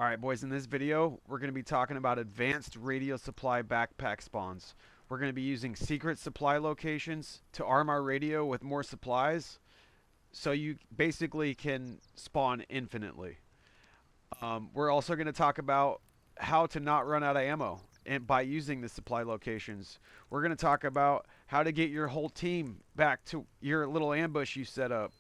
Alright boys, in this video, we're going to be talking about advanced radio supply backpack spawns. We're going to be using secret supply locations to arm our radio with more supplies, so you basically can spawn infinitely. We're also going to talk about how to not run out of ammo and by using the supply locations. We're going to talk about how to get your whole team back to your little ambush you set up,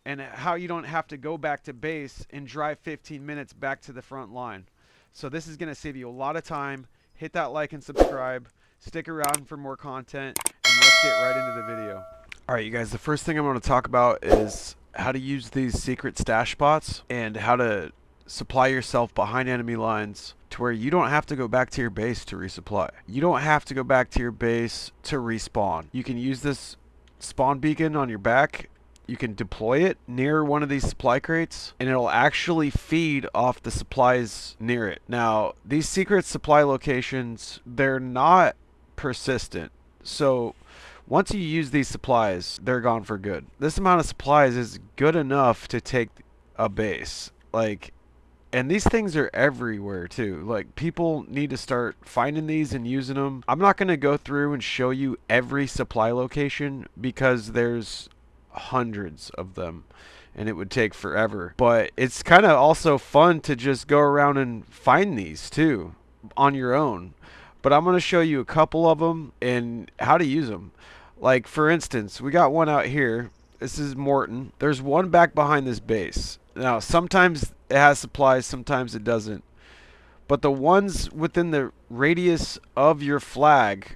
and how you don't have to go back to base and drive 15 minutes back to the front line. So this is going to save you a lot of time. Hit that like and subscribe. Stick around for more content, and let's get right into the video. Alright you guys, the first thing I'm going to talk about is how to use these secret stash spots and how to supply yourself behind enemy lines to where you don't have to go back to your base to resupply. You don't have to go back to your base to respawn. You can use this spawn beacon on your back. You can deploy it near one of these supply crates, and it'll actually feed off the supplies near it. Now, these secret supply locations, they're not persistent. So once you use these supplies, they're gone for good. This amount of supplies is good enough to take a base. And these things are everywhere too. Like, people need to start finding these and using them. I'm not going to go through and show you every supply location because there's hundreds of them and it would take forever, but it's kind of also fun to just go around and find these too on your own. But I'm going to show you a couple of them and how to use them. Like, for instance, we got one out here. This is Morton. There's one back behind this base. Now sometimes it has supplies, sometimes it doesn't, but the ones within the radius of your flag,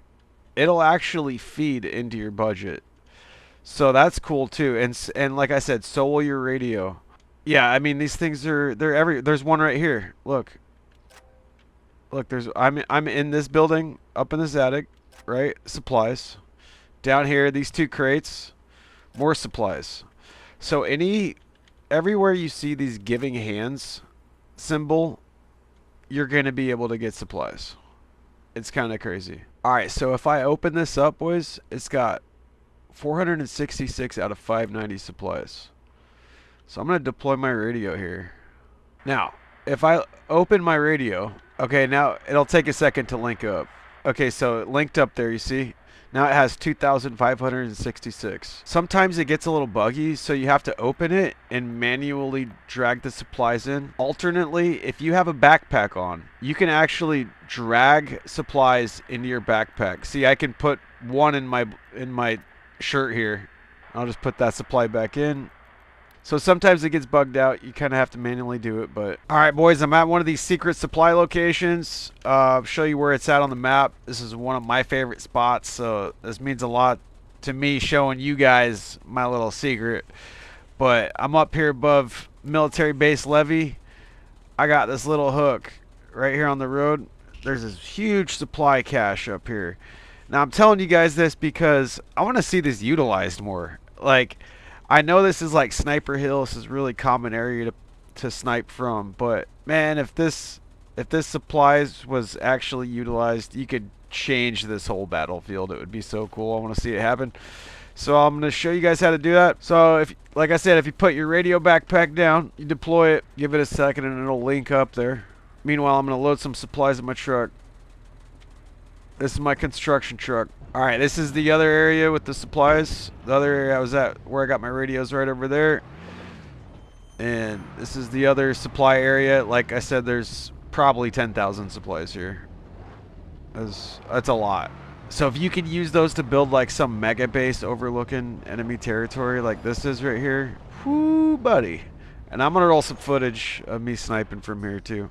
it'll actually feed into your budget. So that's cool too, and like I said, so will your radio. Yeah, I mean, these things there's one right here. Look, I'm in this building, up in this attic, right? Supplies. Down here, these two crates, more supplies. So everywhere you see these giving hands symbol, you're gonna be able to get supplies. It's kind of crazy. All right, so if I open this up, boys, it's got 466 out of 590 supplies. So I'm going to deploy my radio here. Now, if I open my radio, okay, now it'll take a second to link up. Okay, so it linked up there, you see? Now it has 2,566. Sometimes it gets a little buggy, so you have to open it and manually drag the supplies in. Alternately, if you have a backpack on, you can actually drag supplies into your backpack. See, I can put one in my shirt here. I'll just put that supply back in. So sometimes it gets bugged out. You kind of have to manually do it. But all right, boys, I'm at one of these secret supply locations. Show you where it's at on the map. This is one of my favorite spots, so this means a lot to me showing you guys my little secret. But I'm up here above military base levee. I got this little hook right here on the road. There's this huge supply cache up here. Now, I'm telling you guys this because I want to see this utilized more. Like, I know this is like Sniper Hill. This is really common area to snipe from. But, man, if this supplies was actually utilized, you could change this whole battlefield. It would be so cool. I want to see it happen. So I'm going to show you guys how to do that. So, like I said, if you put your radio backpack down, you deploy it, give it a second, and it'll link up there. Meanwhile, I'm going to load some supplies in my truck. This is my construction truck. Alright, this is the other area with the supplies. The other area I was at, where I got my radios, right over there. And this is the other supply area. Like I said, there's probably 10,000 supplies here. That's a lot. So if you could use those to build like some mega base overlooking enemy territory like this is right here, whoo, buddy. And I'm going to roll some footage of me sniping from here too.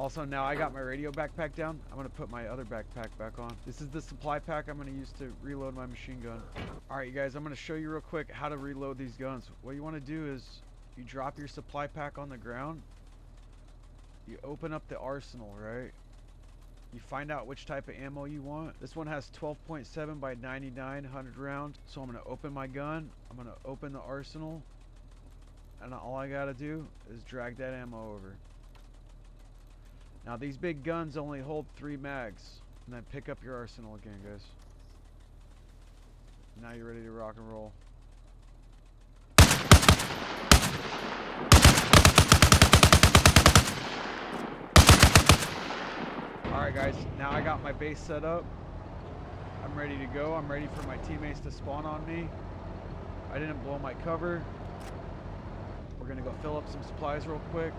Also, now I got my radio backpack down. I'm going to put my other backpack back on. This is the supply pack I'm going to use to reload my machine gun. Alright, you guys, I'm going to show you real quick how to reload these guns. What you want to do is you drop your supply pack on the ground. You open up the arsenal, right? You find out which type of ammo you want. This one has 12.7 by 99, 100 round. So I'm going to open my gun. I'm going to open the arsenal. And all I got to do is drag that ammo over. Now these big guns only hold 3 mags. And then pick up your arsenal again, guys. Now you're ready to rock and roll. Alright guys, now I got my base set up. I'm ready to go. I'm ready for my teammates to spawn on me. I didn't blow my cover. We're gonna go fill up some supplies real quick.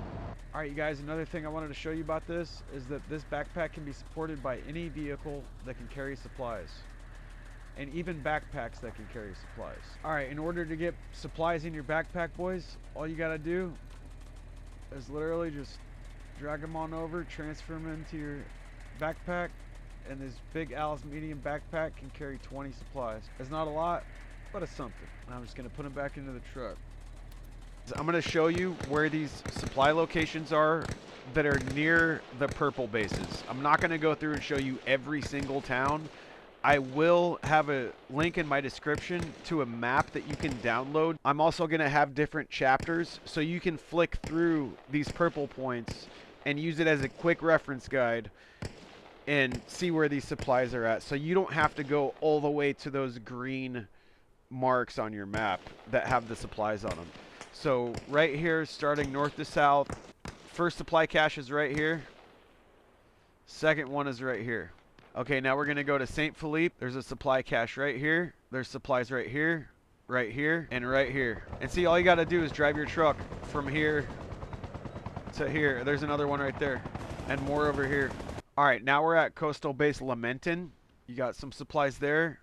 Alright you guys, another thing I wanted to show you about this is that this backpack can be supported by any vehicle that can carry supplies. And even backpacks that can carry supplies. Alright, in order to get supplies in your backpack, boys, all you gotta do is literally just drag them on over, transfer them into your backpack, and this big Alice medium backpack can carry 20 supplies. It's not a lot, but it's something. And I'm just gonna put them back into the truck. I'm going to show you where these supply locations are that are near the purple bases. I'm not going to go through and show you every single town. I will have a link in my description to a map that you can download. I'm also going to have different chapters so you can flick through these purple points and use it as a quick reference guide and see where these supplies are at. So you don't have to go all the way to those green marks on your map that have the supplies on them. So right here, starting north to south, first supply cache is right here. Second one is right here. Okay, now we're going to go to St. Philippe. There's a supply cache right here. There's supplies right here, and right here. And see, all you got to do is drive your truck from here to here. There's another one right there, and more over here. All right, now we're at Coastal Base Lamenton. You got some supplies there.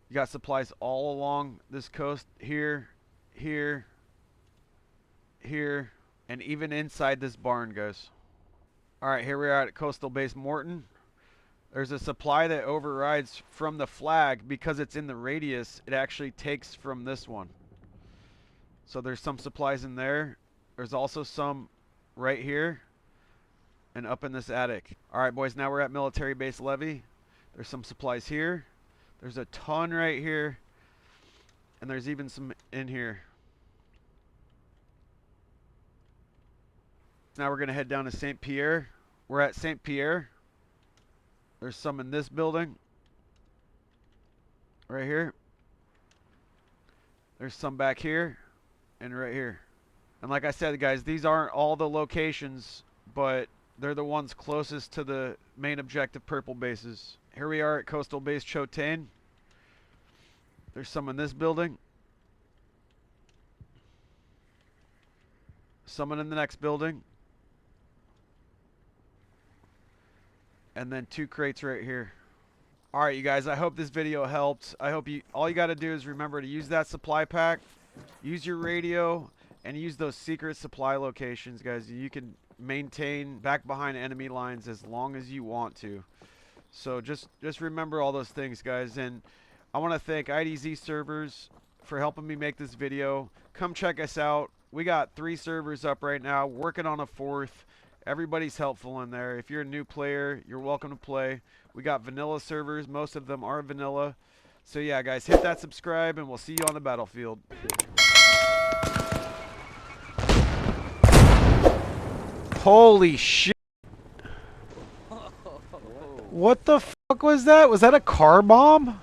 You got supplies all along this coast here, here, here, and even inside this barn, guys. Alright, here we are at Coastal Base Morton. There's a supply that overrides from the flag because it's in the radius. It actually takes from this one. So there's some supplies in there. There's also some right here and up in this attic. Alright boys, now we're at Military Base Levy. There's some supplies here. There's a ton right here. And there's even some in here. Now we're going to head down to St. Pierre. We're at St. Pierre. There's some in this building. Right here. There's some back here. And right here. And like I said, guys, these aren't all the locations, but they're the ones closest to the main objective purple bases. Here we are at Coastal Base Chotain. There's some in this building. Someone in the next building. And then 2 crates right here. Alright you guys, I hope this video helped. I hope all you got to do is remember to use that supply pack, use your radio, and use those secret supply locations, guys. You can maintain back behind enemy lines as long as you want to. So just remember all those things, guys. And I want to thank IDZ servers for helping me make this video. Come check us out. We got 3 servers up right now, working on a 4th. Everybody's helpful in there. If you're a new player, you're welcome to play. We got vanilla servers. Most of them are vanilla. So yeah, guys, hit that subscribe, and we'll see you on the battlefield. Holy shit. What the fuck was that? Was that a car bomb?